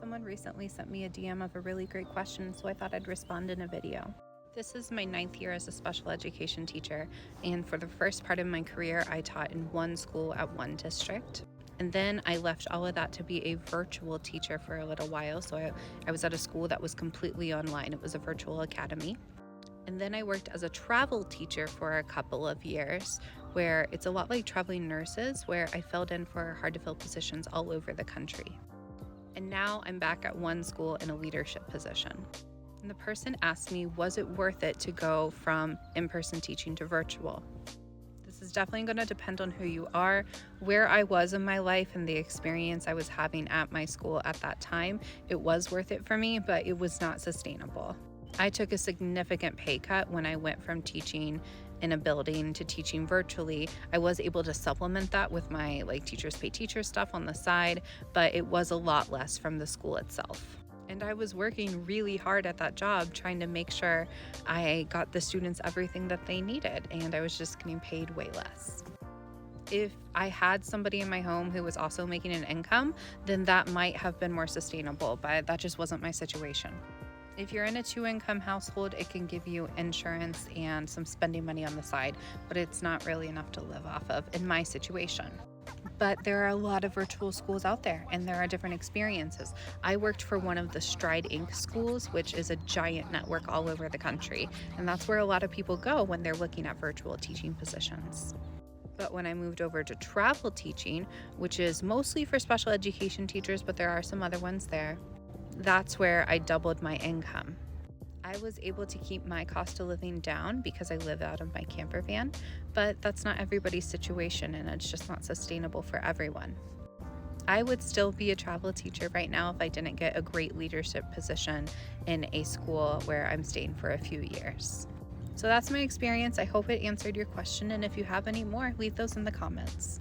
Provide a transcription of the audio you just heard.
Someone recently sent me a DM of a really great question, so I thought I'd respond in a video. This is my 9th year as a special education teacher, and for the first part of my career, I taught in one school at one district. And then I left all of that to be a virtual teacher for a little while. So I was at a school that was completely online. It was a virtual academy. And then I worked as a travel teacher for a couple of years, where it's a lot like traveling nurses, where I filled in for hard to fill positions all over the country. And now I'm back at one school in a leadership position. And the person asked me, was it worth it to go from in-person teaching to virtual? This is definitely going to depend on who you are, where I was in my life, and the experience I was having at my school at that time. It was worth it for me, but it was not sustainable. I took a significant pay cut when I went from teaching in a building to teaching virtually. I was able to supplement that with my teachers pay teacher stuff on the side, but it was a lot less from the school itself. And I was working really hard at that job, trying to make sure I got the students everything that they needed, and I was just getting paid way less. If I had somebody in my home who was also making an income, then that might have been more sustainable, but that just wasn't my situation. If you're in a 2-income household, it can give you insurance and some spending money on the side, but it's not really enough to live off of in my situation. But there are a lot of virtual schools out there, and there are different experiences. I worked for one of the Stride Inc. schools, which is a giant network all over the country, and that's where a lot of people go when they're looking at virtual teaching positions. But when I moved over to travel teaching, which is mostly for special education teachers, but there are some other ones there, that's where I doubled my income. I was able to keep my cost of living down because I live out of my camper van, but that's not everybody's situation, and it's just not sustainable for everyone. I would still be a travel teacher right now if I didn't get a great leadership position in a school where I'm staying for a few years. So that's my experience. I hope it answered your question, and if you have any more, leave those in the comments.